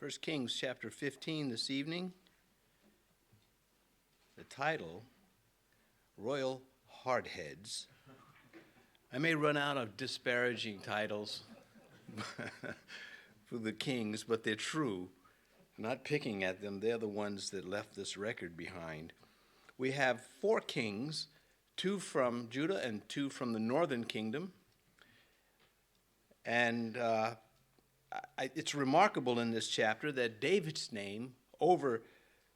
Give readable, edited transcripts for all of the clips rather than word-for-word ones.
1 Kings chapter 15 this evening. The title, Royal Hardheads. I may run out of disparaging titles for the kings, but they're true. I'm not picking at them. They're the ones that left this record behind. We have 4 kings, 2 from Judah and 2 from the northern kingdom. And it's remarkable in this chapter that David's name, over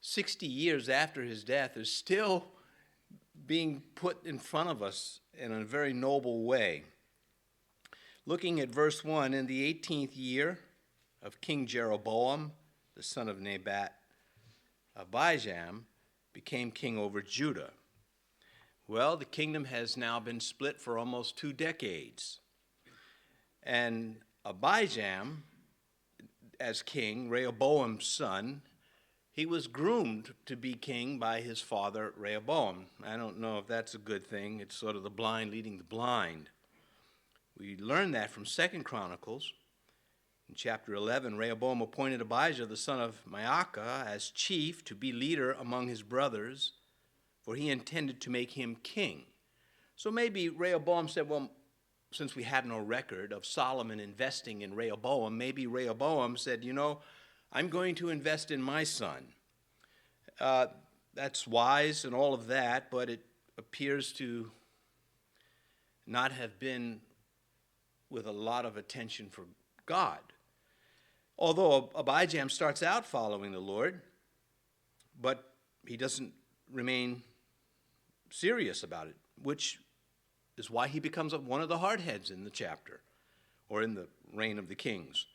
60 years after his death, is still being put in front of us in a very noble way. Looking at verse 1, in the 18th year of King Jeroboam, the son of Nebat, Abijam became king over Judah. Well, the kingdom has now been split for almost 2 decades. And Abijam, as king, Rehoboam's son, he was groomed to be king by his father Rehoboam. I don't know if that's a good thing. It's sort of the blind leading the blind. We learn that from 2 Chronicles. In chapter 11, Rehoboam appointed Abijah, the son of Maacah, as chief to be leader among his brothers, for he intended to make him king. So maybe Rehoboam said, well, since we have no record of Solomon investing in Rehoboam, maybe Rehoboam said, I'm going to invest in my son. That's wise and all of that, but it appears to not have been with a lot of attention for God. Although Abijam starts out following the Lord, but he doesn't remain serious about it, which is why he becomes one of the hardheads in the chapter, or in the reign of the kings.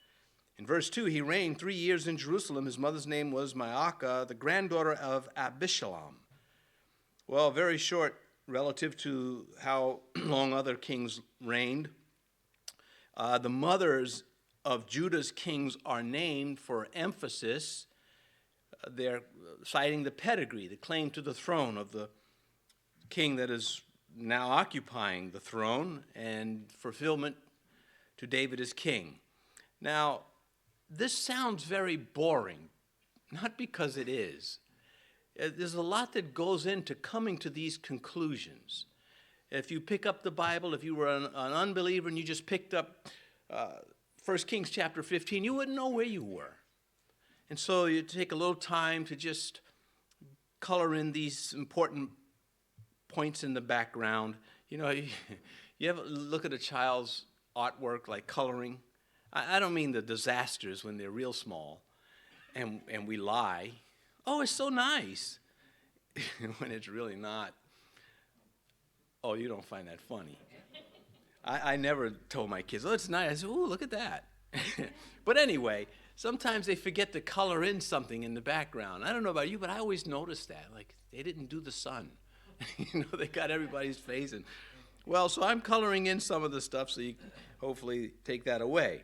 In verse 2, he reigned 3 years in Jerusalem. His mother's name was Maacah, the granddaughter of Abishalom. Well, very short relative to how long other kings reigned. The mothers of Judah's kings are named for emphasis. They're citing the pedigree, the claim to the throne of the king that is now occupying the throne, and fulfillment to David as king. Now, this sounds very boring, not because it is. There's a lot that goes into coming to these conclusions. If you pick up the Bible, if you were an unbeliever and you just picked up 1 Kings chapter 15, you wouldn't know where you were. And so you take a little time to just color in these important points in the background. You ever look at a child's artwork like coloring? I don't mean the disasters when they're real small and we lie. Oh, it's so nice. When it's really not. Oh, you don't find that funny. I never told my kids, oh, it's nice. I said, oh, look at that. But anyway, sometimes they forget to color in something in the background. I don't know about you, but I always notice that. Like, they didn't do the sun. They got everybody's face. So I'm coloring in some of the stuff so you hopefully take that away.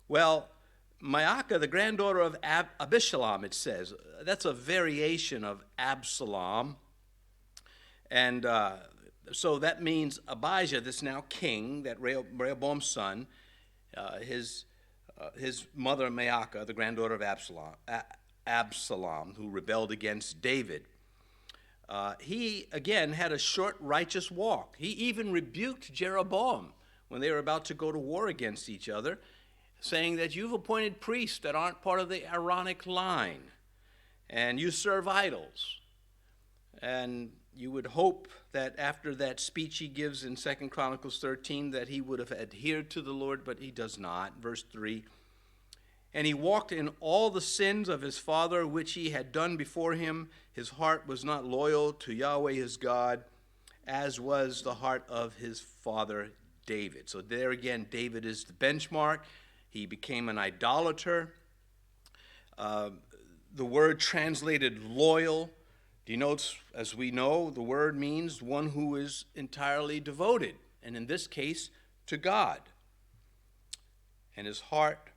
Well, Maacah, the granddaughter of Abishalom, it says. That's a variation of Absalom. And so that means Abijah, this now king, that Rehoboam's son, his mother Maacah, the granddaughter of Absalom, who rebelled against David. He, again, had a short righteous walk. He even rebuked Jeroboam when they were about to go to war against each other, saying that you've appointed priests that aren't part of the Aaronic line, and you serve idols. And you would hope that after that speech he gives in 2 Chronicles 13 that he would have adhered to the Lord, but he does not. Verse 3, and he walked in all the sins of his father, which he had done before him. His heart was not loyal to Yahweh his God, as was the heart of his father David. So there again, David is the benchmark. He became an idolater. The word translated loyal denotes, as we know, the word means one who is entirely devoted, and in this case, to God. And his heart,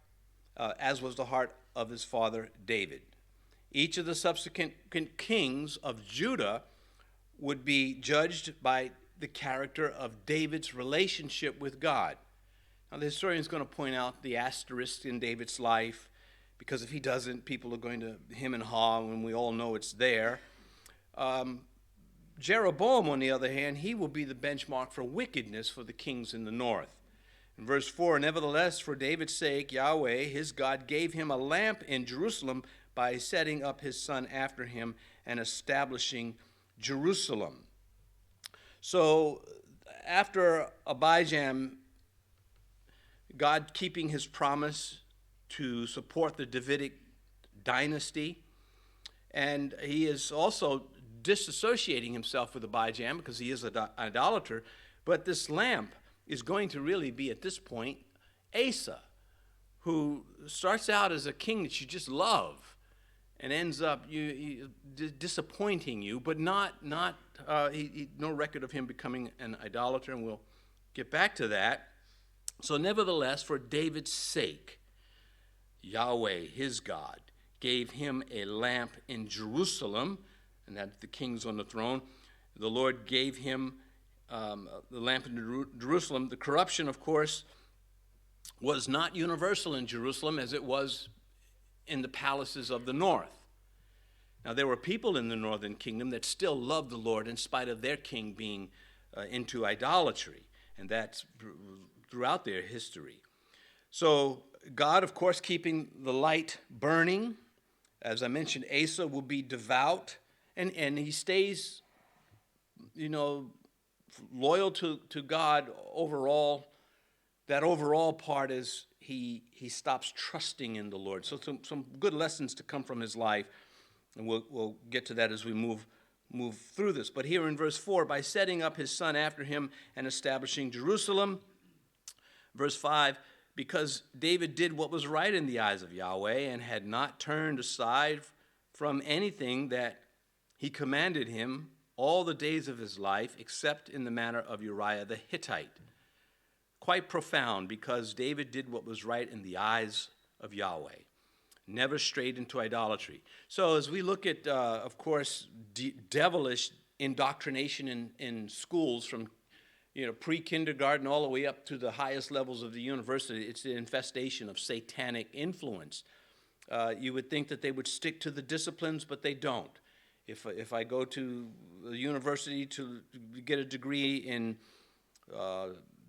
as was the heart of his father David. Each of the subsequent kings of Judah would be judged by the character of David's relationship with God. Now, the historian is going to point out the asterisk in David's life because if he doesn't, people are going to hem and haw, and we all know it's there. Jeroboam, on the other hand, he will be the benchmark for wickedness for the kings in the north. In verse 4, nevertheless, for David's sake, Yahweh, his God, gave him a lamp in Jerusalem by setting up his son after him and establishing Jerusalem. So after Abijam, God keeping his promise to support the Davidic dynasty, and he is also disassociating himself with Abijam because he is an idolater, but this lamp is going to really be, at this point, Asa, who starts out as a king that you just love and ends up disappointing you, but no record of him becoming an idolater, and we'll get back to that. So nevertheless, for David's sake, Yahweh, his God, gave him a lamp in Jerusalem, and that the king's on the throne. The Lord gave him the lamp in Jerusalem. The corruption, of course, was not universal in Jerusalem as it was in the palaces of the north. Now, there were people in the northern kingdom that still loved the Lord in spite of their king being into idolatry, and that's throughout their history. So God, of course, keeping the light burning. As I mentioned, Asa will be devout, and he stays, loyal to God overall. That overall part is he stops trusting in the Lord. So some good lessons to come from his life, and we'll get to that as we move through this. But here in verse 4, by setting up his son after him and establishing Jerusalem. Verse 5, because David did what was right in the eyes of Yahweh and had not turned aside from anything that he commanded him all the days of his life, except in the matter of Uriah the Hittite. Quite profound, because David did what was right in the eyes of Yahweh. Never strayed into idolatry. So as we look at, of course, devilish indoctrination in schools from pre-kindergarten all the way up to the highest levels of the university, it's the infestation of satanic influence. You would think that they would stick to the disciplines, but they don't. If I go to the university to get a degree in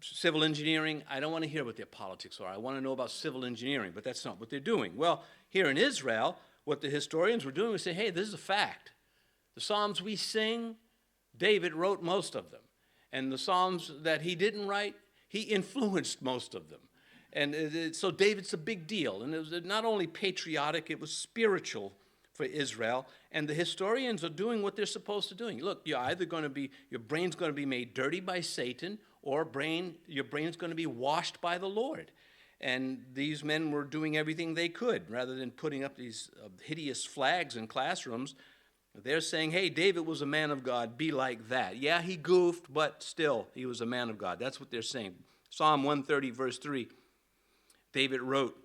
civil engineering, I don't want to hear what their politics are. I want to know about civil engineering, but that's not what they're doing. Well, here in Israel, what the historians were doing was say, hey, this is a fact. The Psalms we sing, David wrote most of them. And the Psalms that he didn't write, he influenced most of them. And so David's a big deal. And it was not only patriotic, it was spiritual for Israel. And the historians are doing what they're supposed to do. Look, you're either going to be, your brain's going to be made dirty by Satan, or your brain's going to be washed by the Lord. And these men were doing everything they could. Rather than putting up these hideous flags in classrooms, they're saying, hey, David was a man of God, be like that. Yeah, he goofed, but still, he was a man of God. That's what they're saying. Psalm 130, verse 3, David wrote,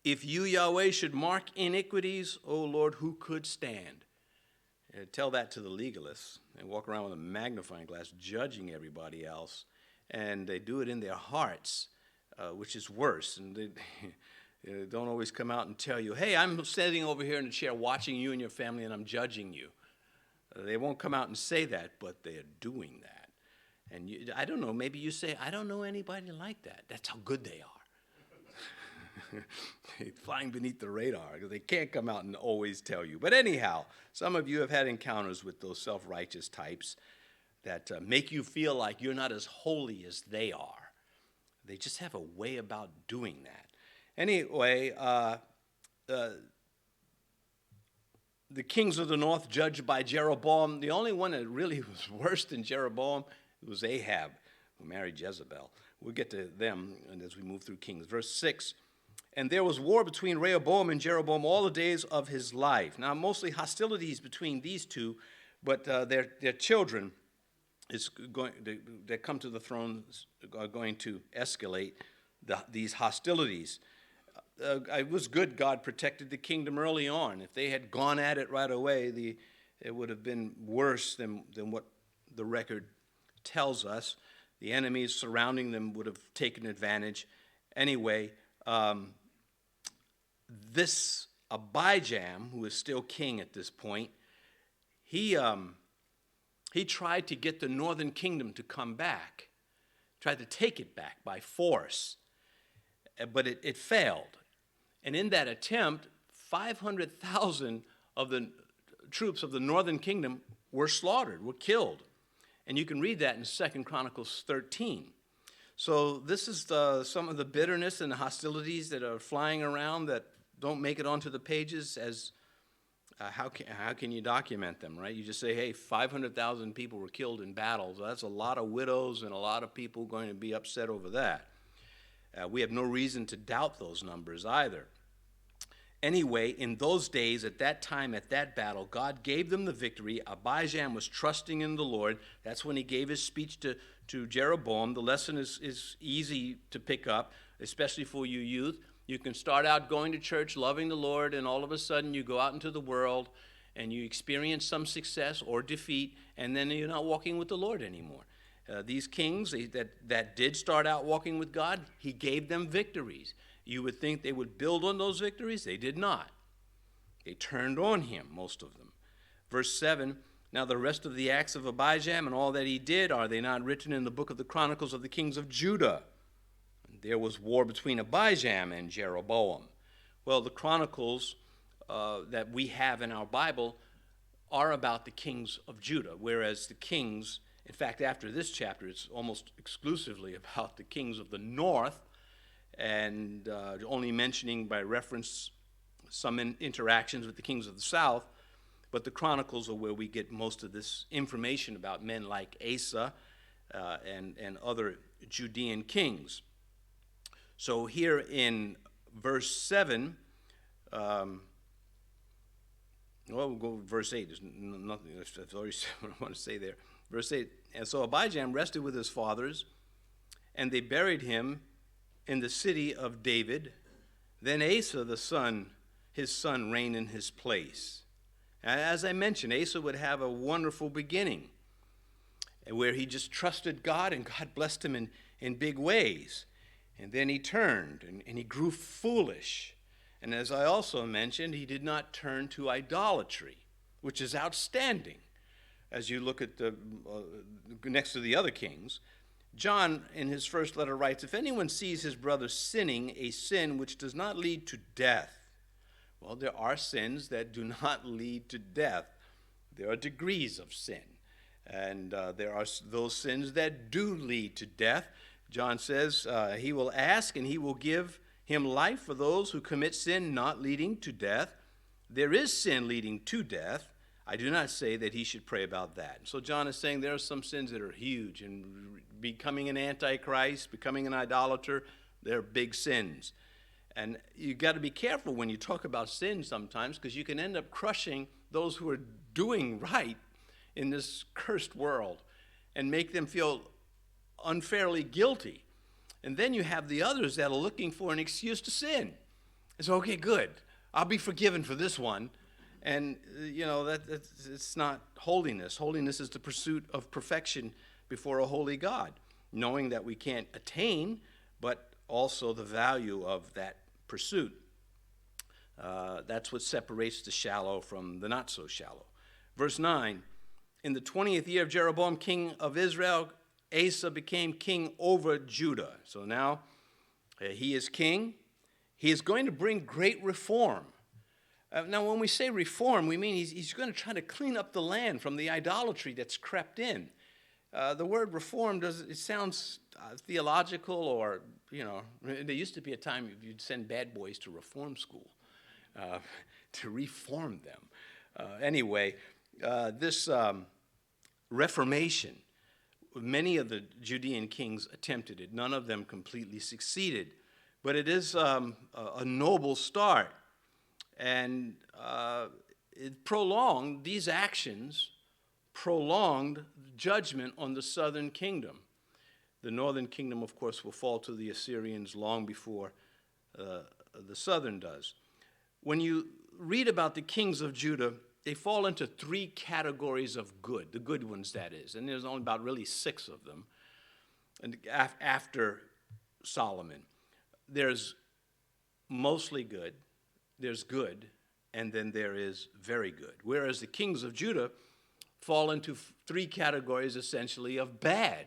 if you, Yahweh, should mark iniquities, O Lord, who could stand? Tell that to the legalists. They walk around with a magnifying glass judging everybody else, and they do it in their hearts, which is worse. And they don't always come out and tell you, hey, I'm sitting over here in the chair watching you and your family, and I'm judging you. They won't come out and say that, but they're doing that. And I don't know, maybe you say, I don't know anybody like that. That's how good they are. Flying beneath the radar, because they can't come out and always tell you. But anyhow, some of you have had encounters with those self-righteous types that make you feel like you're not as holy as they are. They just have a way about doing that. Anyway, the kings of the north judged by Jeroboam. The only one that really was worse than Jeroboam was Ahab, who married Jezebel. We'll get to them as we move through Kings. Verse 6, and there was war between Rehoboam and Jeroboam all the days of his life. Now, mostly hostilities between these two, but their children that come to the throne are going to escalate these hostilities. It was good God protected the kingdom early on. If they had gone at it right away, it would have been worse than what the record tells us. The enemies surrounding them would have taken advantage. Anyway, this Abijam, who is still king at this point, he tried to get the northern kingdom to come back, tried to take it back by force, but it failed. And in that attempt, 500,000 of the troops of the northern kingdom were slaughtered, were killed. And you can read that in 2 Chronicles 13. So this is some of the bitterness and the hostilities that are flying around that don't make it onto the pages. As how can you document them, right? You just say, hey, 500,000 people were killed in battles. Well, that's a lot of widows and a lot of people going to be upset over that. We have no reason to doubt those numbers either. Anyway, in those days, at that time, at that battle, God gave them the victory. Abijam was trusting in the Lord. That's when he gave his speech to Jeroboam. The lesson is easy to pick up, especially for you youth. You can start out going to church, loving the Lord, and all of a sudden you go out into the world and you experience some success or defeat, and then you're not walking with the Lord anymore. These kings that did start out walking with God, he gave them victories. You would think they would build on those victories. They did not. They turned on him, most of them. Verse 7, now the rest of the acts of Abijam and all that he did, are they not written in the book of the Chronicles of the kings of Judah? There was war between Abijam and Jeroboam. Well, the Chronicles that we have in our Bible are about the kings of Judah, whereas the kings, in fact, after this chapter, it's almost exclusively about the kings of the north, and only mentioning by reference some interactions with the kings of the south. But the Chronicles are where we get most of this information about men like Asa and other Judean kings. So here in verse 7, we'll go with verse 8. There's nothing, I've already said what I want to say there. Verse 8, and so Abijam rested with his fathers, and they buried him in the city of David. Then Asa, his son, reigned in his place. As I mentioned, Asa would have a wonderful beginning where he just trusted God, and God blessed him in big ways. And then he turned, and he grew foolish. And as I also mentioned, he did not turn to idolatry, which is outstanding. As you look at the next to the other kings, John, in his first letter, writes, if anyone sees his brother sinning a sin which does not lead to death. Well, there are sins that do not lead to death. There are degrees of sin. And there are those sins that do lead to death. John says he will ask and he will give him life for those who commit sin not leading to death. There is sin leading to death. I do not say that he should pray about that. So John is saying there are some sins that are huge, and becoming an antichrist, becoming an idolater, they're big sins. And you got to be careful when you talk about sin sometimes, because you can end up crushing those who are doing right in this cursed world and make them feel unfairly guilty. And then you have the others that are looking for an excuse to sin. It's okay, good. I'll be forgiven for this one. And, it's not holiness. Holiness is the pursuit of perfection before a holy God, knowing that we can't attain, but also the value of that pursuit. That's what separates the shallow from the not so shallow. Verse 9, in the 20th year of Jeroboam, king of Israel, Asa became king over Judah. So now he is king. He is going to bring great reform. Now, when we say reform, we mean he's going to try to clean up the land from the idolatry that's crept in. The word reform it sounds theological, or, there used to be a time you'd send bad boys to reform school to reform them. Anyway, this reformation, many of the Judean kings attempted it. None of them completely succeeded. But it is a noble start. And these actions prolonged judgment on the southern kingdom. The northern kingdom, of course, will fall to the Assyrians long before the southern does. When you read about the kings of Judah, they fall into three categories of good, the good ones, that is. And there's only about really 6 of them and after Solomon. There's mostly good, there's good, and then there is very good. Whereas the kings of Judah fall into three categories, essentially, of bad.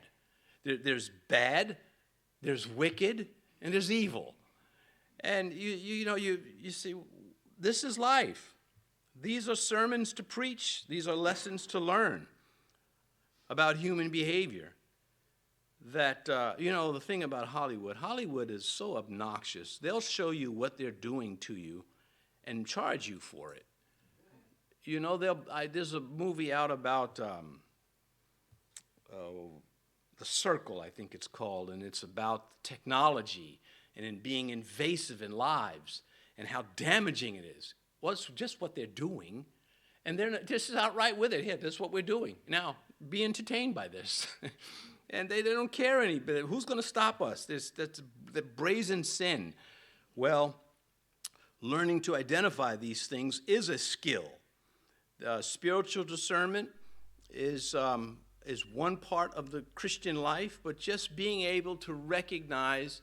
There's bad, there's wicked, and there's evil. And you see, this is life. These are sermons to preach. These are lessons to learn about human behavior. That, the thing about Hollywood is so obnoxious. They'll show you what they're doing to you and charge you for it. There's a movie out about The Circle, I think it's called, and it's about technology and in being invasive in lives and how damaging it is. Well, it's just what they're doing, and they're just outright with it. Here, this is what we're doing. Now, be entertained by this. And they don't care any, but who's going to stop us? That's the brazen sin. Well, learning to identify these things is a skill. Spiritual discernment is one part of the Christian life, but just being able to recognize,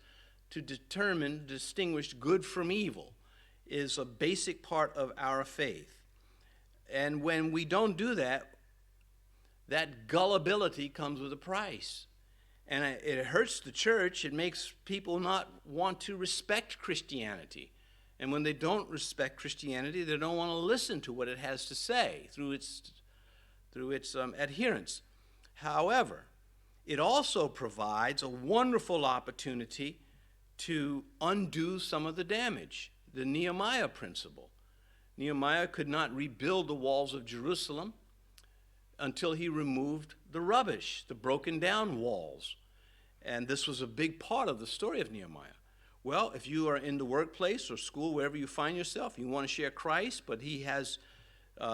to determine, distinguish good from evil is a basic part of our faith. And when we don't do that, that gullibility comes with a price. And it hurts the church. It makes people not want to respect Christianity. And when they don't respect Christianity, they don't want to listen to what it has to say through its adherents. However, it also provides a wonderful opportunity to undo some of the damage. The Nehemiah principle. Nehemiah could not rebuild the walls of Jerusalem until he removed the rubbish, the broken down walls. And this was a big part of the story of Nehemiah. Well, if you are in the workplace or school, wherever you find yourself, you want to share Christ, but he has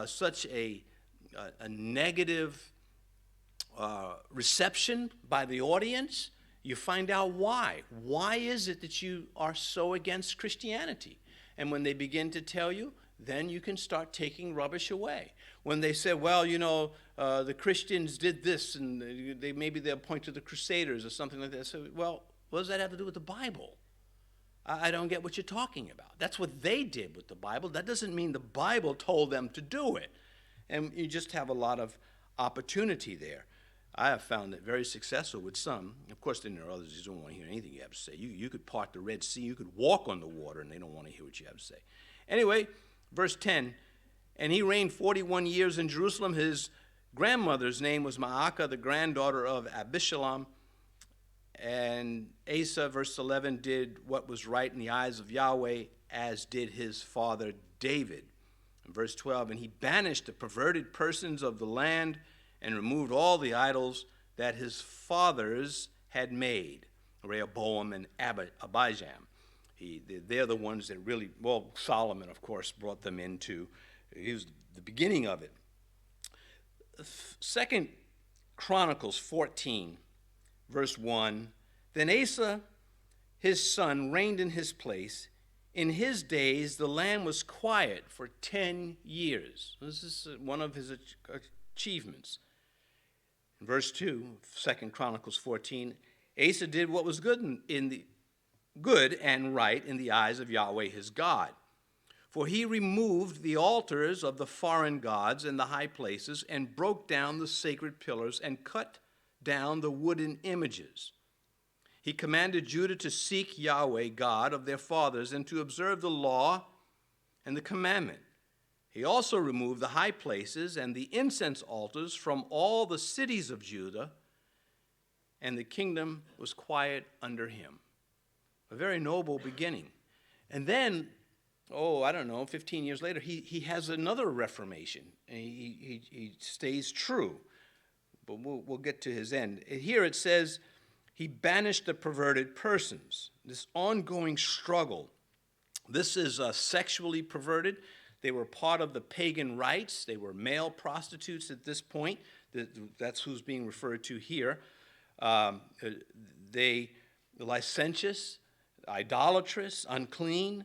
such a negative reception by the audience, you find out why. Why is it that you are so against Christianity? And when they begin to tell you, then you can start taking rubbish away. When they say, well, the Christians did this, and maybe they'll point to the Crusaders or something like that. So, well, what does that have to do with the Bible? I don't get what you're talking about. That's what they did with the Bible. That doesn't mean the Bible told them to do it. And you just have a lot of opportunity there. I have found it very successful with some. Of course, then there are others who don't want to hear anything you have to say. You could part the Red Sea. You could walk on the water, and they don't want to hear what you have to say. Anyway, verse 10, and he reigned 41 years in Jerusalem. His grandmother's name was Maacah, the granddaughter of Abishalom. And Asa, verse 11, did what was right in the eyes of Yahweh, as did his father David. In verse 12, and he banished the perverted persons of the land and removed all the idols that his fathers had made, Rehoboam and Abijam. They're the ones that really, well, Solomon, of course, brought them into. He was the beginning of it. 2 Chronicles 14, verse 1, then Asa, his son, reigned in his place. In his days, the land was quiet for 10 years. This is one of his achievements. In verse 2, 2 Chronicles 14, Asa did what was good and right in the eyes of Yahweh his God. For he removed the altars of the foreign gods and the high places and broke down the sacred pillars and cut down the wooden images. He commanded Judah to seek Yahweh, God of their fathers, and to observe the law and the commandment. He also removed the high places and the incense altars from all the cities of Judah, and the kingdom was quiet under him. A very noble beginning. And then, 15 years later, he has another reformation. And he stays true. But we'll get to his end. Here it says, he banished the perverted persons. This ongoing struggle. This is sexually perverted. They were part of the pagan rites. They were male prostitutes at this point. That's who's being referred to here. They licentious, idolatrous, unclean.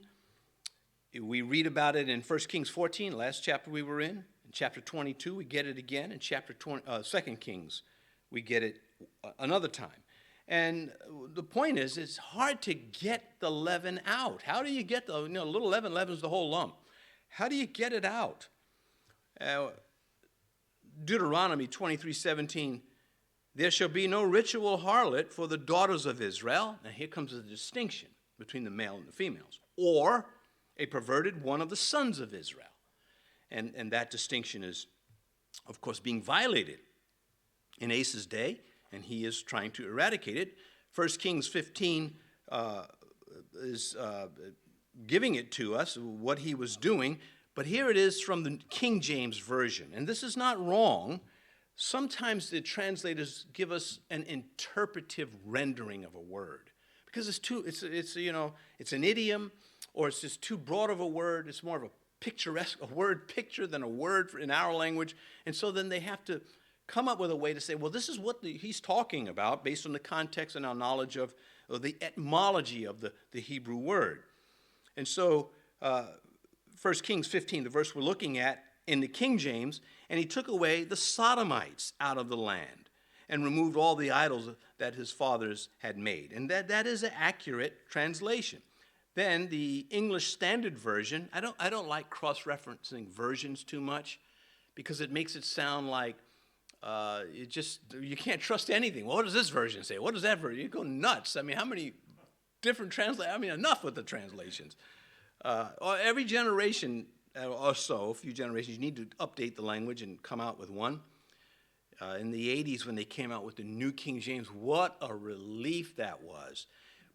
We read about it in 1 Kings 14, last chapter we were in. In chapter 22, we get it again. In chapter 2 Kings, we get it another time. And the point is, it's hard to get the leaven out. How do you get the, little leaven leavens the whole lump. How do you get it out? Deuteronomy 23:17, there shall be no ritual harlot for the daughters of Israel. Now here comes the distinction between the male and the females. Or a perverted one of the sons of Israel. And that distinction is, of course, being violated in Asa's day, and he is trying to eradicate it. 1 Kings 15 is giving it to us, what he was doing. But here it is from the King James Version. And this is not wrong. Sometimes the translators give us an interpretive rendering of a word. Because it's an idiom, or it's just too broad of a word. It's more of a word picture than a word in our language. And so then they have to come up with a way to say, well, this is what he's talking about based on the context and our knowledge of the etymology of the Hebrew word. And so 1 Kings 15, the verse we're looking at in the King James, and he took away the Sodomites out of the land and removed all the idols that his fathers had made. And that is an accurate translation. Then the English Standard Version, I don't like cross-referencing versions too much because it makes it sound like you can't trust anything. Well, what does this version say? What does that version? You go nuts. I mean, how many different translations? I mean, enough with the translations. Every generation or so, a few generations, you need to update the language and come out with one. In the 80s, when they came out with the New King James, what a relief that was.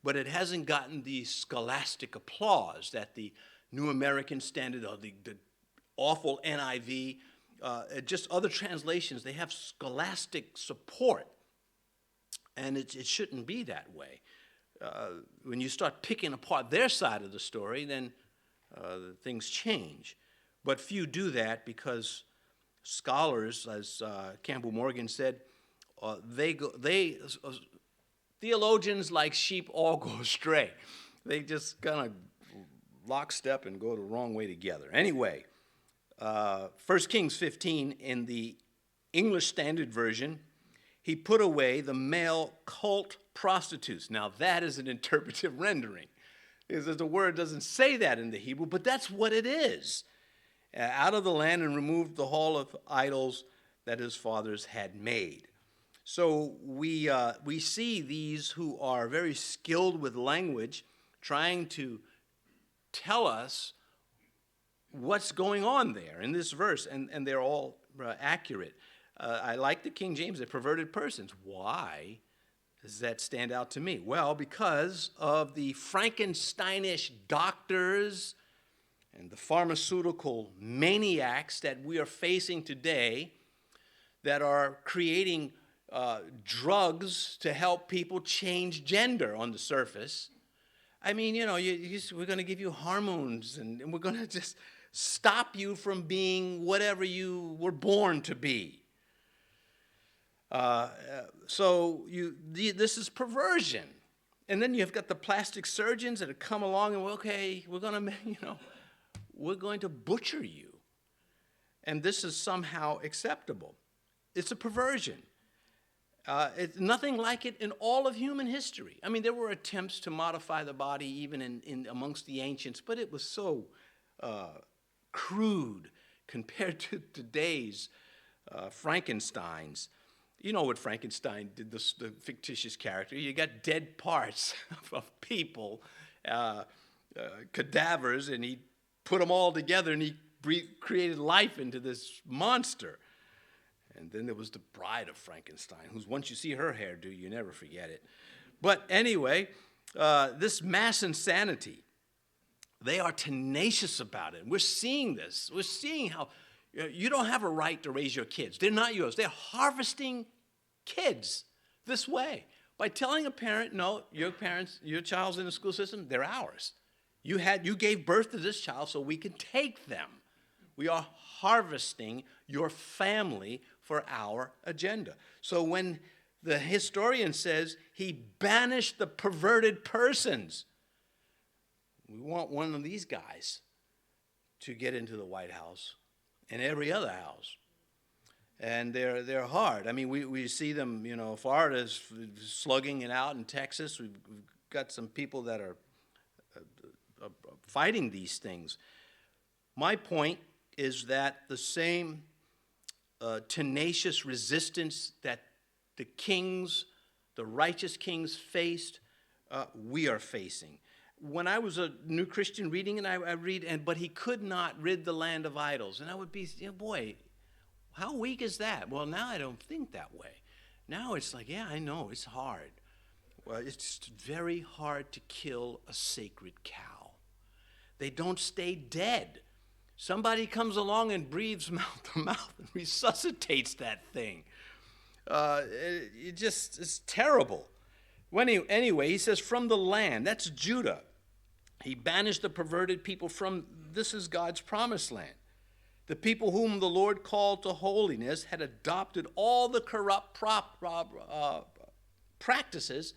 But it hasn't gotten the scholastic applause that the New American Standard or the awful NIV, just other translations, they have scholastic support. And it shouldn't be that way. When you start picking apart their side of the story, then things change. But few do that because scholars, as Campbell Morgan said, theologians like sheep all go astray. They just kind of lockstep and go the wrong way together. Anyway, 1 Kings 15 in the English Standard Version, he put away the male cult prostitutes. Now that is an interpretive rendering. Because the word doesn't say that in the Hebrew, but that's what it is. Out of the land and removed the hall of idols that his fathers had made. So we see these who are very skilled with language trying to tell us what's going on there in this verse, and they're all accurate. I like the King James, the perverted persons. Why does that stand out to me? Well, because of the Frankensteinish doctors and the pharmaceutical maniacs that we are facing today that are creating drugs to help people change gender on the surface. I mean, we're going to give you hormones and we're going to just stop you from being whatever you were born to be. This is perversion. And then you've got the plastic surgeons that have come along and, we're going to butcher you. And this is somehow acceptable. It's a perversion. It's nothing like it in all of human history. I mean, there were attempts to modify the body even in amongst the ancients, but it was so crude compared to today's Frankensteins. You know what Frankenstein did, the fictitious character. You got dead parts of people, cadavers, and he put them all together, and he created life into this monster. And then there was the bride of Frankenstein, who's, once you see her hairdo, you never forget it. But anyway, this mass insanity, they are tenacious about it. We're seeing this. We're seeing how you don't have a right to raise your kids. They're not yours. They're harvesting kids this way by telling a parent, no, your child's in the school system, they're ours. You gave birth to this child so we can take them. We are harvesting your family for our agenda. So when the historian says he banished the perverted persons, we want one of these guys to get into the White House and every other house. And they're hard. I mean, we see them, Florida's slugging it out in Texas. We've got some people that are fighting these things. My point is that the same tenacious resistance that the righteous kings faced, we are facing. When I was a new Christian reading it, I read, but he could not rid the land of idols. And I would be, boy, how weak is that? Well, now I don't think that way. Now it's like, yeah, I know, it's hard. Well, it's just very hard to kill a sacred cow. They don't stay dead. Somebody comes along and breathes mouth to mouth and resuscitates that thing. It's terrible. Anyway, he says, from the land, that's Judah. He banished the perverted people this is God's promised land. The people whom the Lord called to holiness had adopted all the corrupt practices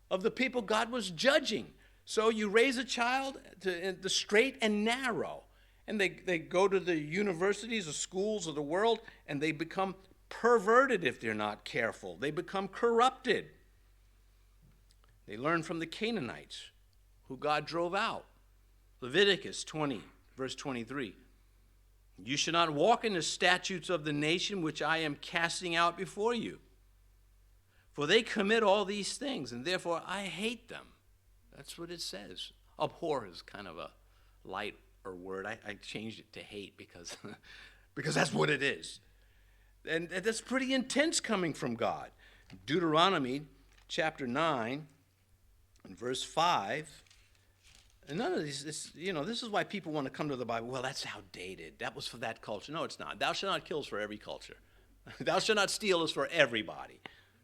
of the people God was judging. So you raise a child to the straight and narrow, and they go to the universities or schools of the world, and they become perverted if they're not careful. They become corrupted. They learn from the Canaanites, who God drove out. Leviticus 20, verse 23. You shall not walk in the statutes of the nation which I am casting out before you. For they commit all these things, and therefore I hate them. That's what it says. Abhor is kind of a lighter word. I changed it to hate because that's what it is. And that's pretty intense coming from God. Deuteronomy chapter 9 and verse 5. And none of these, this is why people want to come to the Bible. Well, that's outdated. That was for that culture. No, it's not. Thou shalt not kill is for every culture. Thou shalt not steal is for everybody.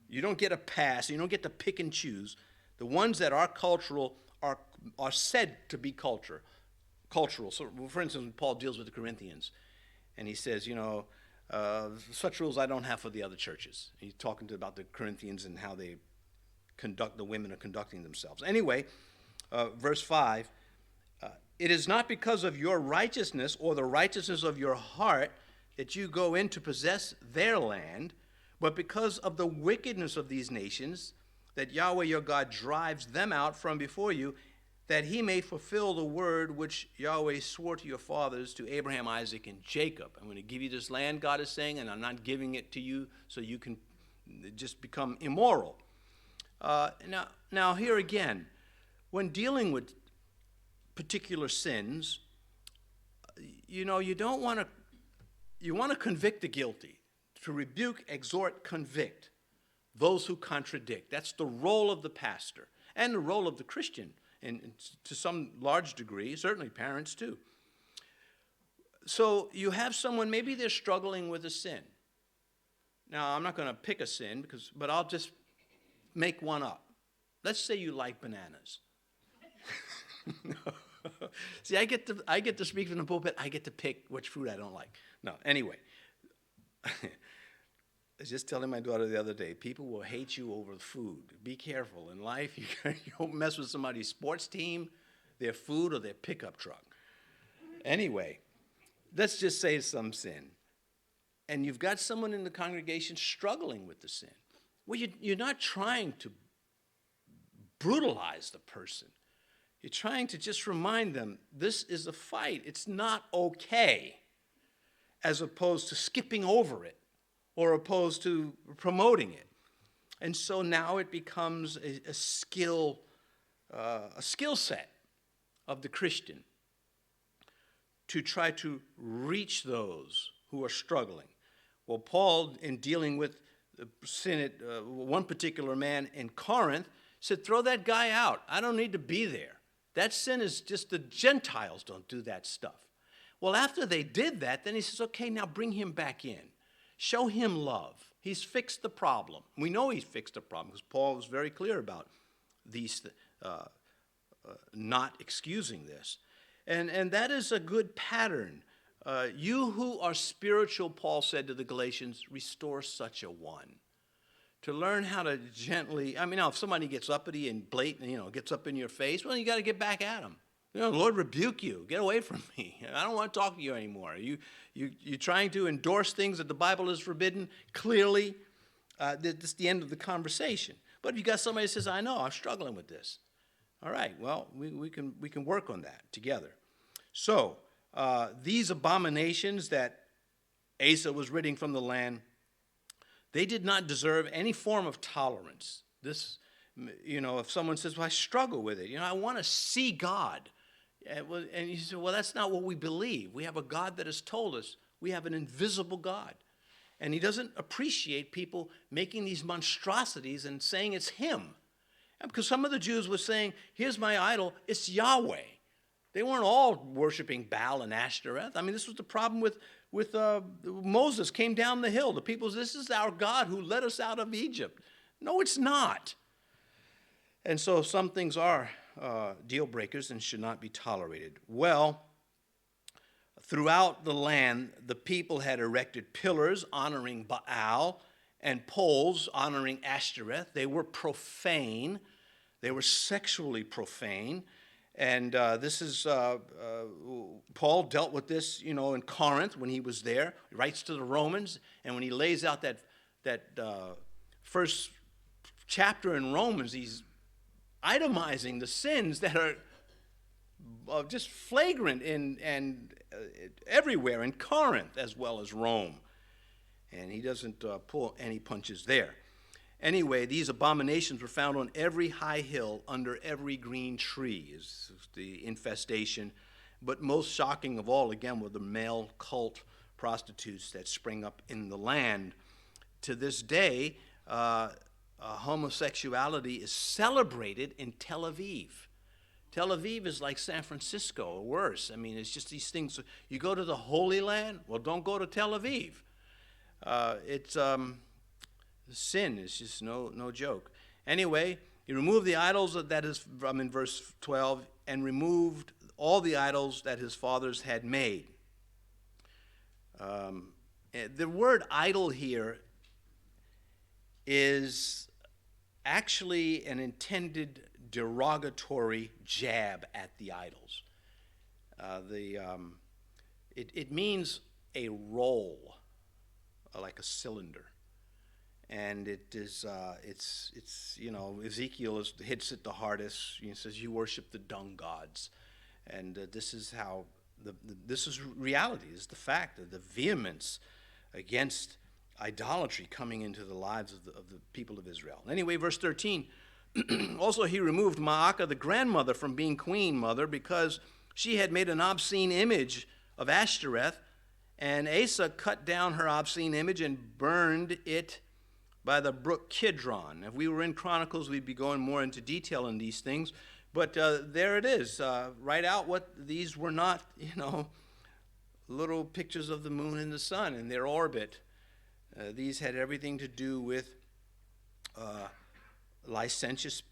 You don't get a pass. You don't get to pick and choose. The ones that are cultural are said to be cultural. So, for instance, when Paul deals with the Corinthians, and he says, such rules I don't have for the other churches. He's talking about the Corinthians and how the women are conducting themselves. Anyway, verse 5, it is not because of your righteousness or the righteousness of your heart that you go in to possess their land, but because of the wickedness of these nations that Yahweh your God drives them out from before you, that he may fulfill the word which Yahweh swore to your fathers, to Abraham, Isaac, and Jacob. I'm going to give you this land, God is saying, and I'm not giving it to you so you can just become immoral. Now here again, when dealing with particular sins, you want to convict the guilty, to rebuke, exhort, convict those who contradict. That's the role of the pastor and the role of the Christian, and to some large degree, certainly parents too. So you have someone, maybe they're struggling with a sin. Now, I'm not going to pick a sin, but I'll just make one up. Let's say you like bananas. See, I get to speak from the pulpit. I get to pick which fruit I don't like. No, anyway. I was just telling my daughter the other day, people will hate you over food. Be careful. In life, you don't mess with somebody's sports team, their food, or their pickup truck. Anyway, let's just say some sin. And you've got someone in the congregation struggling with the sin. Well, you're not trying to brutalize the person. You're trying to just remind them, this is a fight. It's not okay, as opposed to skipping over it or opposed to promoting it. And so now it becomes a skill set of the Christian to try to reach those who are struggling. Well, Paul, in dealing with the sin at one particular man in Corinth, said, throw that guy out. I don't need to be there. That sin is just the Gentiles don't do that stuff. Well, after they did that, then he says, okay, now bring him back in. Show him love. He's fixed the problem. We know he's fixed the problem because Paul was very clear about these not excusing this. And that is a good pattern. You who are spiritual, Paul said to the Galatians, restore such a one. To learn how to gently, now if somebody gets uppity and blatant, gets up in your face, well, you got to get back at them. Lord rebuke you. Get away from me. I don't want to talk to you anymore. You're trying to endorse things that the Bible has forbidden. Clearly, this is the end of the conversation. But if you got somebody that says, I know, I'm struggling with this. All right, well, we can work on that together. So, these abominations that Asa was ridding from the land, they did not deserve any form of tolerance. This, if someone says, well, I struggle with it. I want to see God. And you say, well, that's not what we believe. We have a God that has told us we have an invisible God. And he doesn't appreciate people making these monstrosities and saying it's him. And because some of the Jews were saying, here's my idol, it's Yahweh. They weren't all worshiping Baal and Ashtoreth. I mean, this was the problem with Moses came down the hill. The people said, this is our God who led us out of Egypt. No, it's not. And so some things are deal breakers and should not be tolerated. Well, throughout the land, the people had erected pillars honoring Baal and poles honoring Ashtoreth. They were profane. They were sexually profane. And this is, Paul dealt with this, in Corinth when he was there. He writes to the Romans, and when he lays out that first chapter in Romans, he's itemizing the sins that are just flagrant and everywhere in Corinth as well as Rome. And he doesn't pull any punches there. Anyway, these abominations were found on every high hill, under every green tree, is the infestation. But most shocking of all, again, were the male cult prostitutes that spring up in the land. To this day, homosexuality is celebrated in Tel Aviv. Tel Aviv is like San Francisco or worse. I mean, it's just these things. You go to the Holy Land? Well, don't go to Tel Aviv. Sin is just no joke. Anyway, he removed the idols that is, I'm in verse 12, and removed all the idols that his fathers had made. The word idol here is actually an intended derogatory jab at the idols. It means a roll, like a cylinder. And it is, Ezekiel hits it the hardest. He says, you worship the dung gods. And this is how, this is reality, this is the fact of the vehemence against idolatry coming into the lives of the people of Israel. Anyway, verse 13, also he removed Maacah, the grandmother, from being queen mother because she had made an obscene image of Ashtoreth, and Asa cut down her obscene image and burned it by the brook Kidron. If we were in Chronicles, we'd be going more into detail in these things. But there it is. Write out what these were not, little pictures of the moon and the sun in their orbit. These had everything to do with licentious,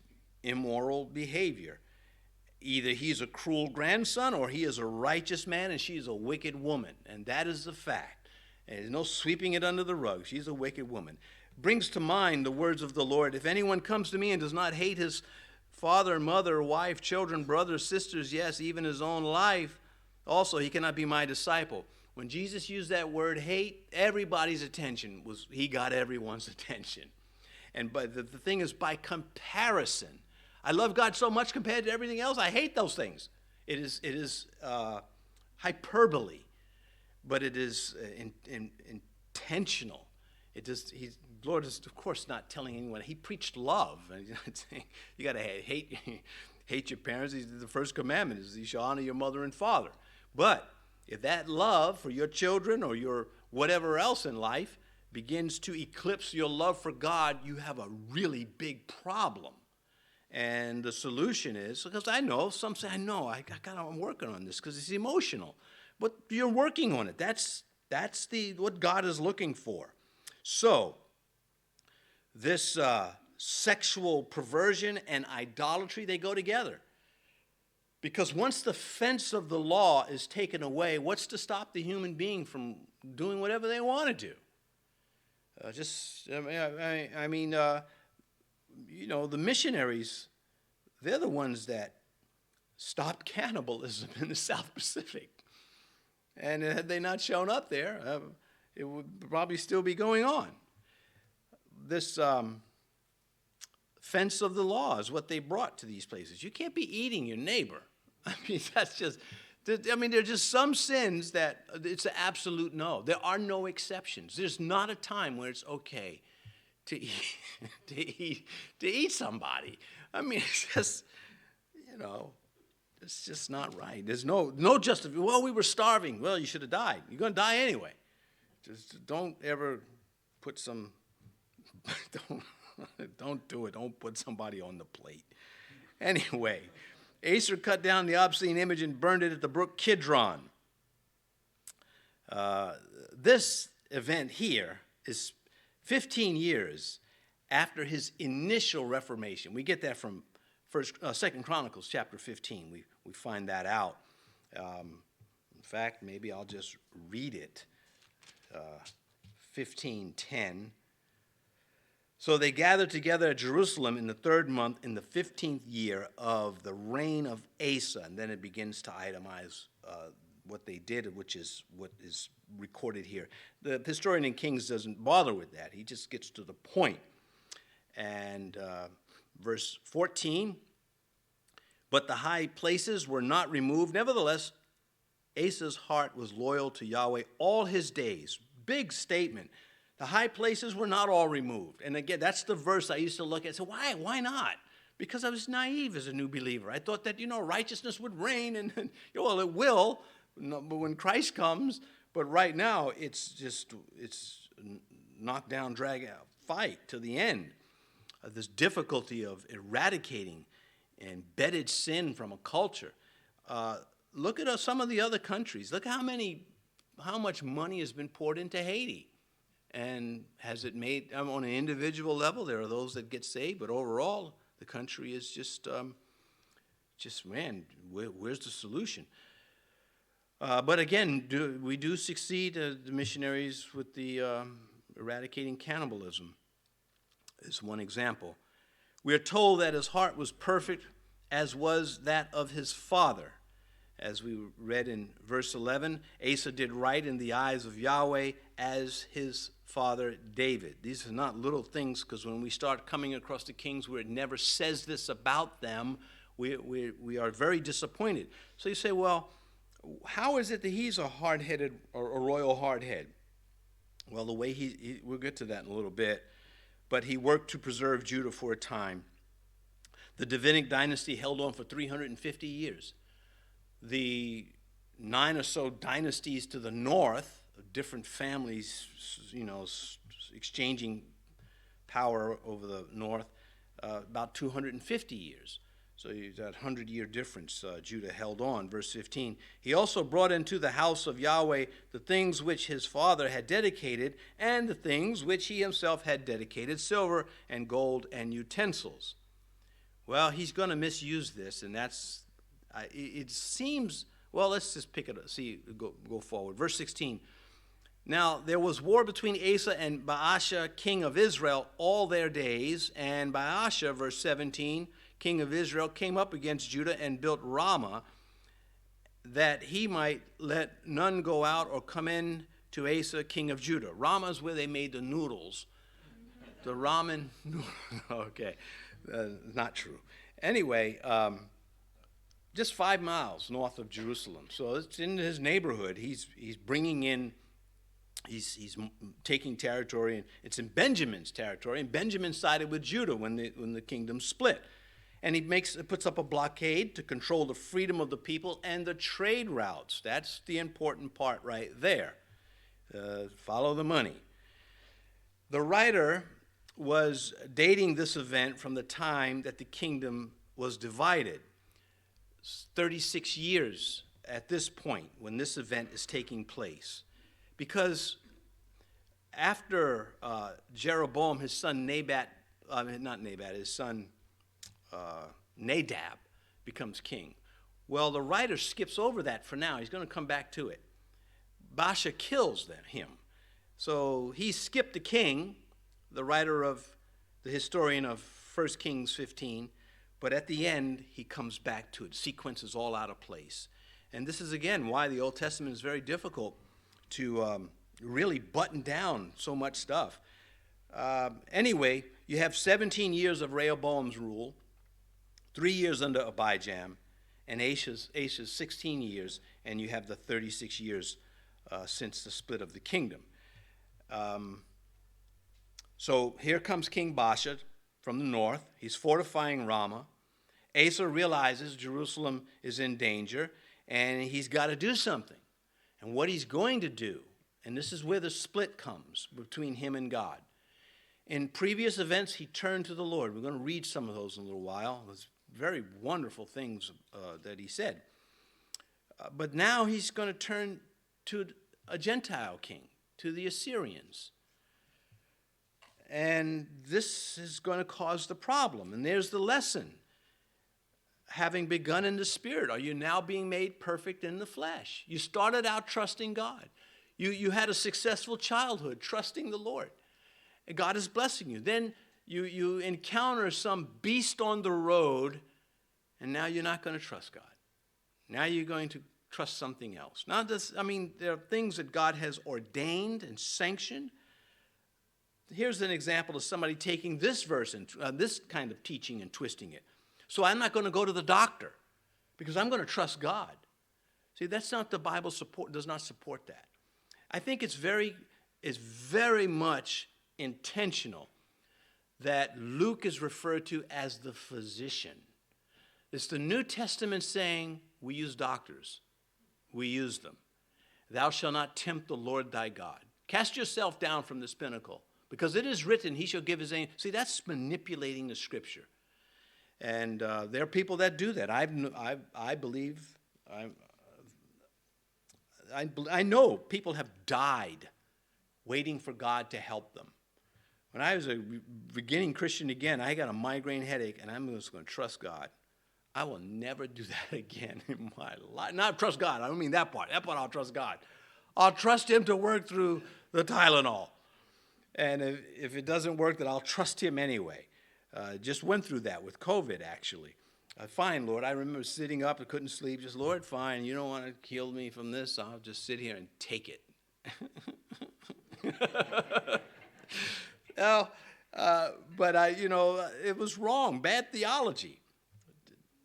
immoral behavior. Either he's a cruel grandson or he is a righteous man and she is a wicked woman. And that is the fact. And there's no sweeping it under the rug. She's a wicked woman. Brings to mind the words of the Lord. If anyone comes to me and does not hate his father, mother, wife, children, brothers, sisters, yes, even his own life, also he cannot be my disciple. When Jesus used that word hate, everybody's attention he got everyone's attention. And but the thing is, by comparison, I love God so much compared to everything else, I hate those things. It is hyperbole, but it is intentional. Lord is, of course, not telling anyone. He preached love. You got to hate your parents. The first commandment is you shall honor your mother and father. But if that love for your children or your whatever else in life begins to eclipse your love for God, you have a really big problem. And the solution is, because I know, some say, I'm working on this because it's emotional. But you're working on it. That's what God is looking for. So, this sexual perversion and idolatry, they go together. Because once the fence of the law is taken away, what's to stop the human being from doing whatever they want to do? The missionaries, they're the ones that stopped cannibalism in the South Pacific. And had they not shown up there, it would probably still be going on. This fence of the law is what they brought to these places. You can't be eating your neighbor. I mean, there are just some sins that it's an absolute no. There are no exceptions. There's not a time where it's okay to eat somebody. I mean, it's just, it's just not right. There's no justification. Well, we were starving. Well, you should have died. You're going to die anyway. Just don't ever put some, don't do it. Don't put somebody on the plate. Anyway, Asa cut down the obscene image and burned it at the brook Kidron. This event here is 15 years after his initial reformation. We get that from 2 Chronicles chapter 15. We find that out. In fact, maybe I'll just read it. 15:10. So they gathered together at Jerusalem in the 3rd month in the 15th year of the reign of Asa. And then it begins to itemize what they did, which is what is recorded here. The historian in Kings doesn't bother with that. He just gets to the point. And verse 14, but the high places were not removed. Nevertheless, Asa's heart was loyal to Yahweh all his days. Big statement. The high places were not all removed. And again, that's the verse I used to look at and say, why not? Because I was naive as a new believer. I thought that, righteousness would reign, and well, it will, but when Christ comes. But right now, it's knock down, drag out, fight to the end. This difficulty of eradicating embedded sin from a culture. Look at some of the other countries. Look how much money has been poured into Haiti. And has it made, on an individual level, there are those that get saved, but overall, the country is just man, where's the solution? But again, we do succeed, the missionaries, with the eradicating cannibalism is one example. We are told that his heart was perfect, as was that of his father. As we read in verse 11, Asa did right in the eyes of Yahweh as his father David. These are not little things, because when we start coming across the kings where it never says this about them, we are very disappointed. So you say, well, how is it that he's a hard-headed or a royal hardhead? Well, the way we'll get to that in a little bit, but he worked to preserve Judah for a time. The Davidic dynasty held on for 350 years. The 9 or so dynasties to the north, different families, exchanging power over the north, about 250 years. So that 100-year difference, Judah held on. Verse 15, he also brought into the house of Yahweh the things which his father had dedicated, and the things which he himself had dedicated, silver and gold and utensils. Well, he's going to misuse this, and that's, it seems, well, let's just pick it up, go forward. Verse 16, now there was war between Asa and Baasha, king of Israel, all their days, and Baasha, verse 17, king of Israel, came up against Judah and built Ramah, that he might let none go out or come in to Asa, king of Judah. Ramah is where they made the noodles. The ramen, okay, not true. Anyway, just 5 miles north of Jerusalem. So it's in his neighborhood. He's bringing in, he's taking territory, and it's in Benjamin's territory. And Benjamin sided with Judah when the kingdom split. And he puts up a blockade to control the freedom of the people and the trade routes. That's the important part right there. Follow the money. The writer was dating this event from the time that the kingdom was divided. 36 years at this point when this event is taking place. Because after Jeroboam, his son his son Nadab becomes king. Well, the writer skips over that for now. He's going to come back to it. Baasha kills him. So he skipped the king, the writer of the historian of 1 Kings 15, But at the end, he comes back to it. Sequence is all out of place. And this is, again, why the Old Testament is very difficult to really button down so much stuff. Anyway, you have 17 years of Rehoboam's rule, 3 years under Abijam, and Asa's 16 years, and you have the 36 years since the split of the kingdom. So here comes King Baasha from the north. He's fortifying Ramah. Asa realizes Jerusalem is in danger, and he's got to do something. And what he's going to do, and this is where the split comes between him and God. In previous events, he turned to the Lord. We're going to read some of those in a little while. There's very wonderful things that he said. But now he's going to turn to a Gentile king, to the Assyrians. And this is going to cause the problem. And there's the lesson. Having begun in the spirit, are you now being made perfect in the flesh? You started out trusting God. You had a successful childhood trusting the Lord. And God is blessing you. Then you encounter some beast on the road, and now you're not going to trust God. Now you're going to trust something else. Now, there are things that God has ordained and sanctioned. Here's an example of somebody taking this verse and this kind of teaching and twisting it. So I'm not going to go to the doctor because I'm going to trust God. See, that's not the Bible does not support that. I think it's very much intentional that Luke is referred to as the physician. It's the New Testament saying we use doctors. We use them. Thou shalt not tempt the Lord thy God. Cast yourself down from this pinnacle, because it is written, he shall give his angel. See, that's manipulating the scripture. And there are people that do that. I believe, I know people have died waiting for God to help them. When I was a beginning Christian again, I got a migraine headache, and I'm just going to trust God. I will never do that again in my life. Not trust God. I don't mean that part. That part I'll trust God. I'll trust him to work through the Tylenol. And if it doesn't work, then I'll trust him anyway. Just went through that with COVID, actually. Fine, Lord. I remember sitting up and couldn't sleep. Just, Lord, fine. You don't want to kill me from this. I'll just sit here and take it. But it was wrong. Bad theology.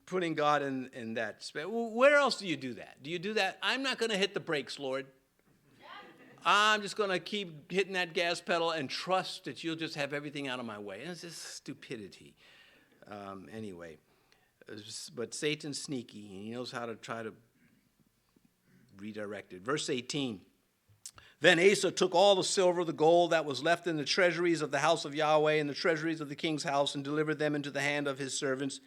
Putting God in that space. Where else do you do that? Do you do that? I'm not going to hit the brakes, Lord. I'm just going to keep hitting that gas pedal and trust that you'll just have everything out of my way. And it's just stupidity. Anyway, but Satan's sneaky. He knows how to try to redirect it. Verse 18. Then Asa took all the silver, the gold that was left in the treasuries of the house of Yahweh and the treasuries of the king's house, and delivered them into the hand of his servants.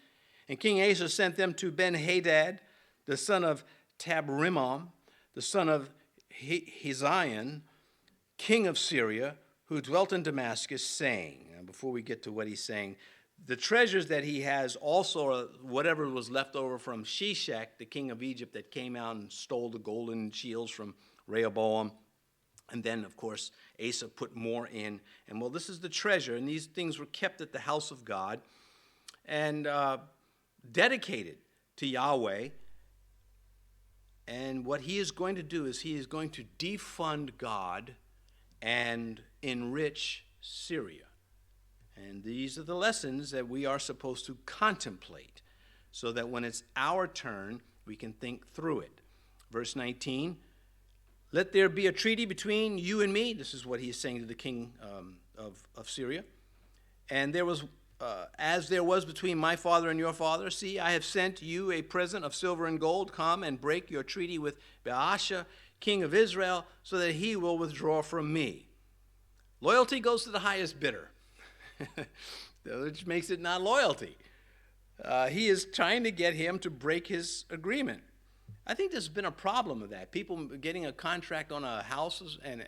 And King Asa sent them to Ben-Hadad, the son of Tabrimon, the son of Hezion, king of Syria, who dwelt in Damascus, saying, and before we get to what he's saying, the treasures that he has also are whatever was left over from Shishak, the king of Egypt, that came out and stole the golden shields from Rehoboam. And then, of course, Asa put more in. And, well, this is the treasure, and these things were kept at the house of God and dedicated to Yahweh. And what he is going to do is he is going to defund God and enrich Syria. And these are the lessons that we are supposed to contemplate so that when it's our turn, we can think through it. Verse 19, let there be a treaty between you and me. This is what he is saying to the king of Syria. And there was as there was between my father and your father, see, I have sent you a present of silver and gold. Come and break your treaty with Baasha, king of Israel, so that he will withdraw from me. Loyalty goes to the highest bidder, which makes it not loyalty. He is trying to get him to break his agreement. I think there's been a problem with that. People getting a contract on a house and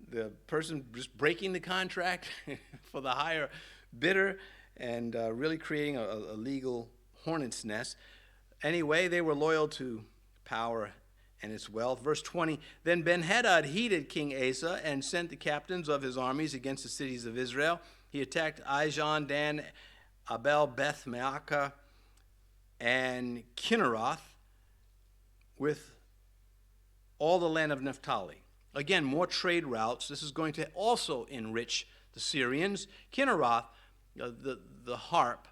the person just breaking the contract for the higher bidder and really creating a legal hornet's nest. Anyway, they were loyal to power and its wealth. Verse 20, then Ben-Hadad heeded King Asa and sent the captains of his armies against the cities of Israel. He attacked Ijon, Dan, Abel Beth Maacah, and Kinneroth, with all the land of Naphtali. Again, more trade routes. This is going to also enrich the Syrians. Kinneroth, the harp,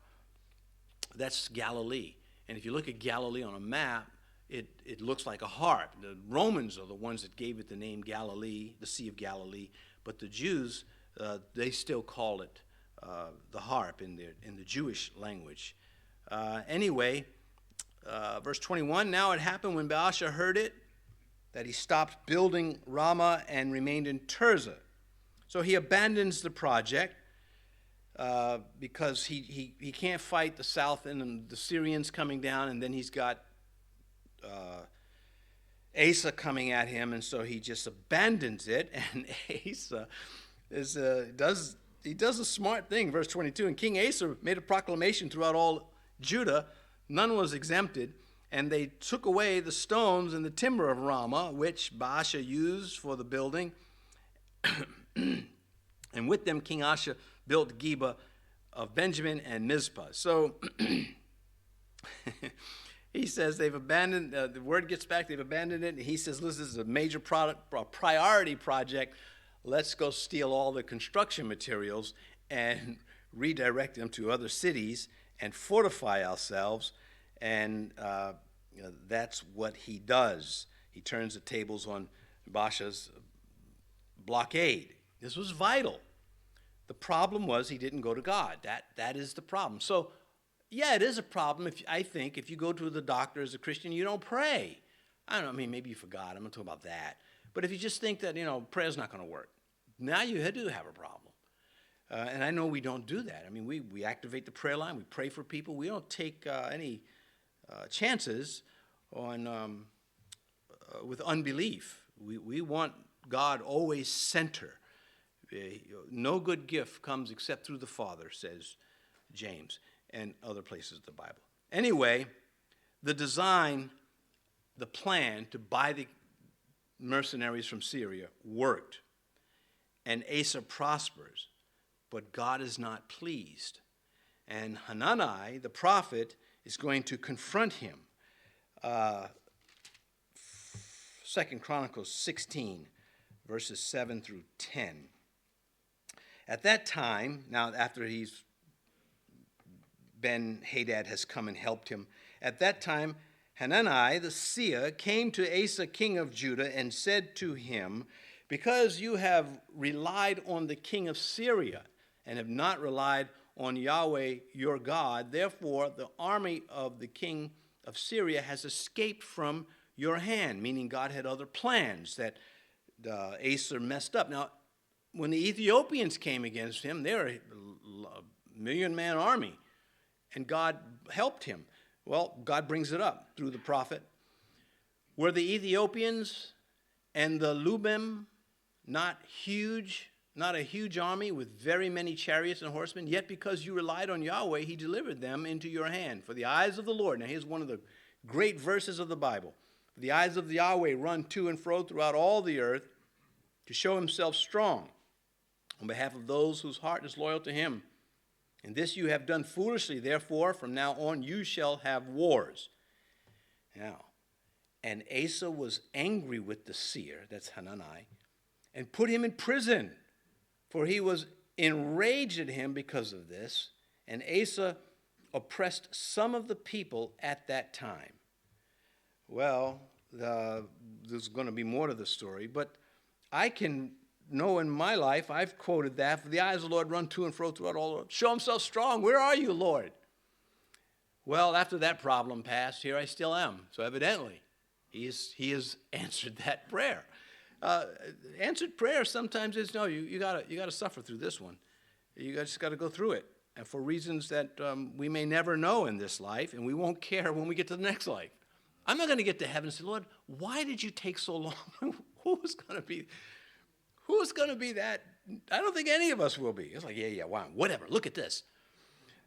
that's Galilee. And if you look at Galilee on a map, it looks like a harp. The Romans are the ones that gave it the name Galilee, the Sea of Galilee. But the Jews, they still call it the harp in the Jewish language. Anyway, verse 21, now it happened when Baasha heard it, that he stopped building Ramah and remained in Tirzah. So he abandons the project because he can't fight the south and the Syrians coming down, and then he's got Asa coming at him, and so he just abandons it. And Asa does a smart thing. Verse 22, and King Asa made a proclamation throughout all Judah. None was exempted. And they took away the stones and the timber of Ramah, which Baasha used for the building. And with them King Asa built Geba of Benjamin and Mizpah. So he says they've abandoned, the word gets back, they've abandoned it. And he says, listen, this is a major priority project. Let's go steal all the construction materials and redirect them to other cities and fortify ourselves. And that's what he does. He turns the tables on Baasha's blockade. This was vital. The problem was he didn't go to God. That is the problem. So, yeah, it is a problem. I think if you go to the doctor as a Christian, you don't pray. I don't know. I mean, maybe you forgot. I'm not talking about that. But if you just think that, prayer's not going to work, now you do have a problem. And I know we don't do that. I mean, we activate the prayer line. We pray for people. We don't take any chances on with unbelief. We want God always center. No good gift comes except through the Father, says James, and other places of the Bible. Anyway, the design, the plan to buy the mercenaries from Syria worked, and Asa prospers, but God is not pleased. And Hanani, the prophet, is going to confront him. 2 Chronicles 16, verses 7 through 10. At that time, now after Ben-Hadad has come and helped him, at that time Hanani the seer came to Asa king of Judah and said to him, because you have relied on the king of Syria and have not relied on Yahweh your God, therefore the army of the king of Syria has escaped from your hand, meaning God had other plans that Asa messed up. Now, when the Ethiopians came against him, they were a million-man army, and God helped him. Well, God brings it up through the prophet. Were the Ethiopians and the Lubim not a huge army with very many chariots and horsemen? Yet because you relied on Yahweh, he delivered them into your hand. For the eyes of the Lord, now here's one of the great verses of the Bible. The eyes of Yahweh run to and fro throughout all the earth to show himself strong on behalf of those whose heart is loyal to him. And this you have done foolishly. Therefore, from now on you shall have wars. Now, and Asa was angry with the seer, that's Hanani, and put him in prison, for he was enraged at him because of this. And Asa oppressed some of the people at that time. Well, there's going to be more to the story, but I can know in my life, I've quoted that, for the eyes of the Lord run to and fro throughout all the earth. Show himself strong. Where are you, Lord? Well, after that problem passed, here I still am. So evidently, he has answered that prayer. Answered prayer sometimes is, no, you gotta suffer through this one. You just got to go through it. And for reasons that we may never know in this life, and we won't care when we get to the next life. I'm not going to get to heaven and say, Lord, why did you take so long? Who's going to be that? I don't think any of us will be. It's like, yeah, wow, whatever, look at this.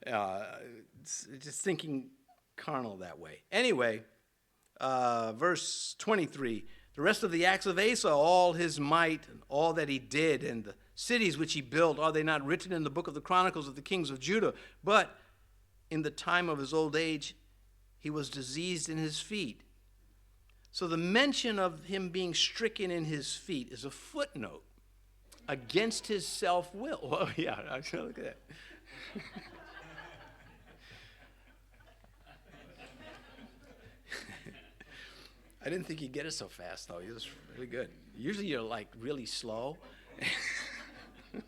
It's just thinking carnal that way. Anyway, verse 23, the rest of the acts of Asa, all his might, and all that he did, and the cities which he built, are they not written in the book of the Chronicles of the kings of Judah? But in the time of his old age, he was diseased in his feet. So the mention of him being stricken in his feet is a footnote against his self-will. Oh, yeah, look at that. I didn't think he'd get it so fast, though. He was really good. Usually you're, like, really slow.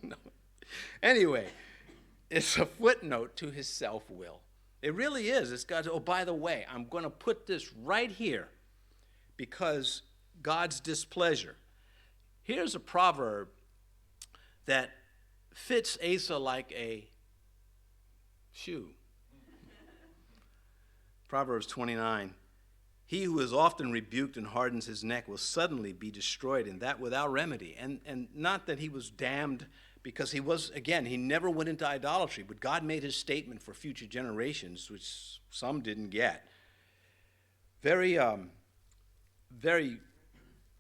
No. Anyway, it's a footnote to his self-will. It really is. It's God's, oh, by the way, I'm going to put this right here because God's displeasure. Here's a proverb that fits Asa like a shoe. Proverbs 29. He who is often rebuked and hardens his neck will suddenly be destroyed, and that without remedy. And not that he was damned because he was, again, he never went into idolatry, but God made his statement for future generations, which some didn't get. Very,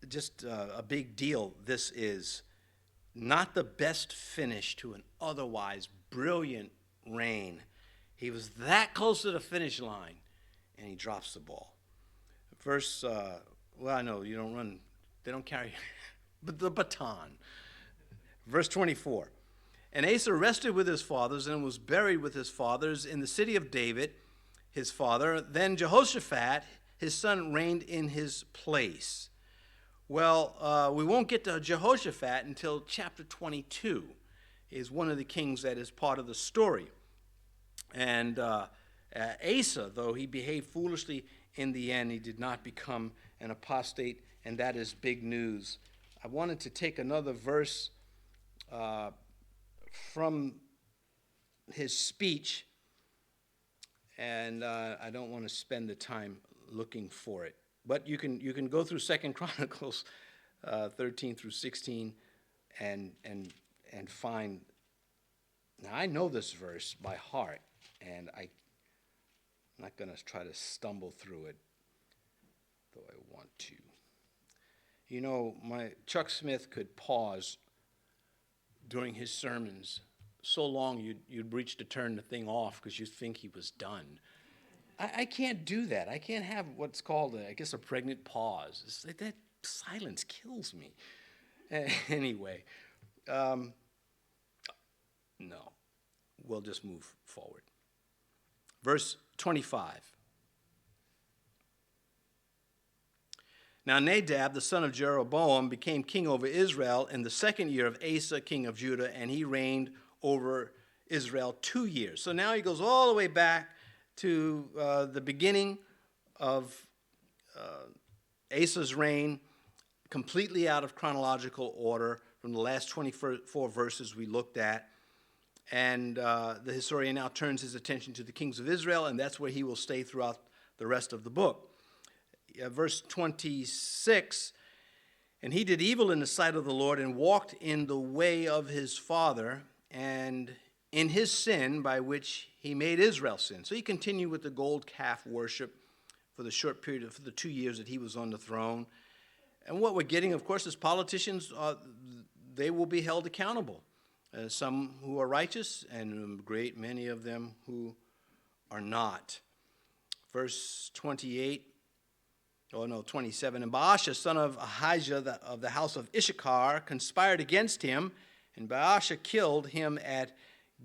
just a big deal this is. Not the best finish to an otherwise brilliant reign. He was that close to the finish line, and he drops the ball. Verse, well, I know you don't run, they don't carry but the baton. Verse 24. And Asa rested with his fathers and was buried with his fathers in the city of David, his father. Then Jehoshaphat, his son, reigned in his place. Well, we won't get to Jehoshaphat until chapter 22. Is one of the kings that is part of the story. And Asa, though he behaved foolishly, in the end, he did not become an apostate, and that is big news. I wanted to take another verse from his speech, and I don't want to spend the time looking for it. But you can go through 2 Chronicles 13 through 16 and find. Now I know this verse by heart, and I'm not going to try to stumble through it, though I want to. You know, Chuck Smith could pause during his sermons so long you'd reach to turn the thing off because you think he was done. I can't do that. I can't have what's called, a pregnant pause. It's like that silence kills me. Anyway, no. We'll just move forward. Verse 25. Now Nadab, the son of Jeroboam, became king over Israel in the second year of Asa, king of Judah, and he reigned over Israel 2 years. So now he goes all the way back to the beginning of Asa's reign, completely out of chronological order from the last 24 verses we looked at. And the historian now turns his attention to the kings of Israel, and that's where he will stay throughout the rest of the book. Verse 26, and he did evil in the sight of the Lord and walked in the way of his father and in his sin by which he made Israel sin. So he continued with the gold calf worship for the short period, for the 2 years that he was on the throne. And what we're getting, of course, as politicians, they will be held accountable. Some who are righteous and a great many of them who are not. Verse 27. And Baasha, son of Ahijah of the house of Issachar, conspired against him, and Baasha killed him at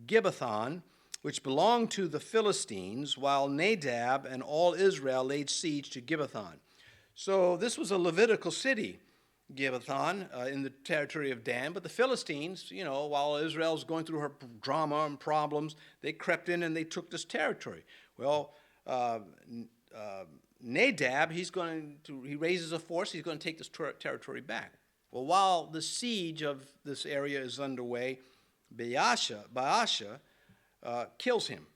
Gibbethon, which belonged to the Philistines, while Nadab and all Israel laid siege to Gibbethon. So this was a Levitical city, Gibbethon, in the territory of Dan. But the Philistines, while Israel's going through her drama and problems, they crept in and they took this territory. Well, Nadab, he raises a force, he's going to take this territory back. Well, while the siege of this area is underway, Baasha kills him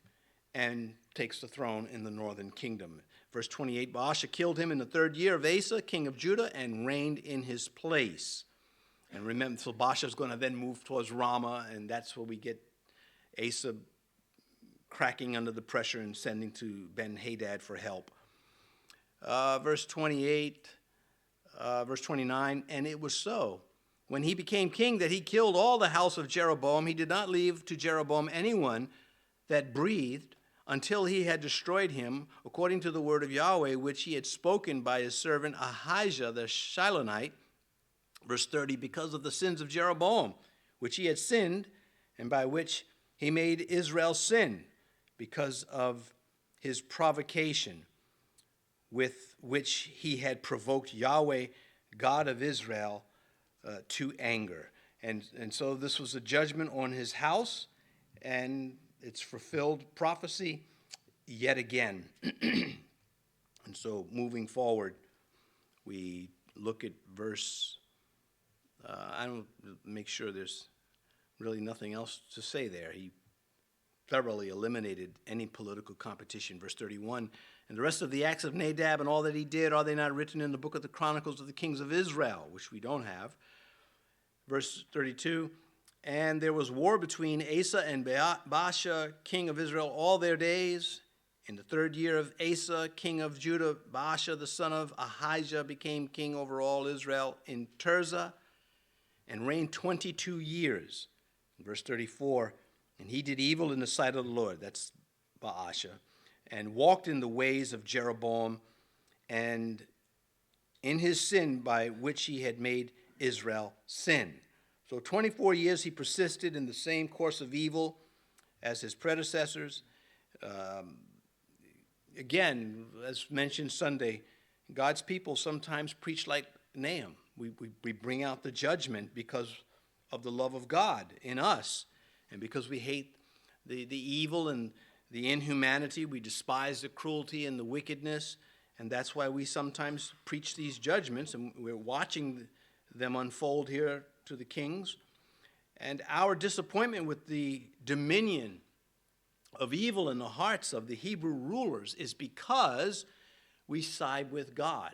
and takes the throne in the northern kingdom. Verse 28, Baasha killed him in the 3rd year of Asa, king of Judah, and reigned in his place. And remember, so Baasha's going to then move towards Ramah, and that's where we get Asa cracking under the pressure and sending to Ben-Hadad for help. Verse 28, verse 29, and it was so, when he became king, that he killed all the house of Jeroboam. He did not leave to Jeroboam anyone that breathed until he had destroyed him, according to the word of Yahweh, which he had spoken by his servant Ahijah the Shilonite. Verse 30, because of the sins of Jeroboam, which he had sinned, and by which he made Israel sin, because of his provocation with which he had provoked Yahweh, God of Israel, to anger. And so this was a judgment on his house, and it's fulfilled prophecy yet again. And so moving forward, we look at verse, I don't make sure there's really nothing else to say there. He thoroughly eliminated any political competition. Verse 31, and the rest of the acts of Nadab and all that he did, are they not written in the book of the Chronicles of the Kings of Israel, which we don't have? Verse 32, and there was war between Asa and Baasha, king of Israel, all their days. In the 3rd year of Asa, king of Judah, Baasha, the son of Ahijah, became king over all Israel in Tirzah, and reigned 22 years. Verse 34, and he did evil in the sight of the Lord, that's Baasha, and walked in the ways of Jeroboam, and in his sin by which he had made Israel sin. So 24 years he persisted in the same course of evil as his predecessors. Again, as mentioned Sunday, God's people sometimes preach like Nahum. We bring out the judgment because of the love of God in us, and because we hate the evil and the inhumanity. We despise the cruelty and the wickedness, and that's why we sometimes preach these judgments, and we're watching them unfold here to the kings. And our disappointment with the dominion of evil in the hearts of the Hebrew rulers is because we side with God.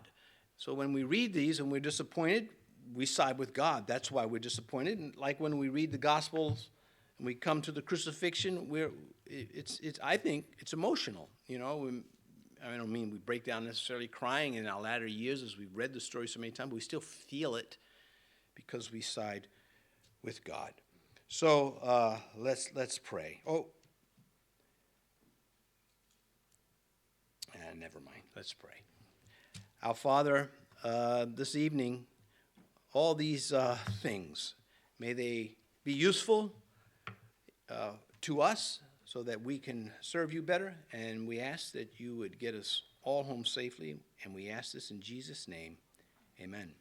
So when we read these and we're disappointed, we side with God. That's why we're disappointed. And like when we read the Gospels and we come to the crucifixion, I think it's emotional. You know, I don't mean we break down necessarily crying in our latter years as we've read the story so many times, but we still feel it because we side with God. So let's pray. Never mind. Let's pray. Our Father, this evening, all these things, may they be useful to us so that we can serve you better. And we ask that you would get us all home safely. And we ask this in Jesus' name. Amen.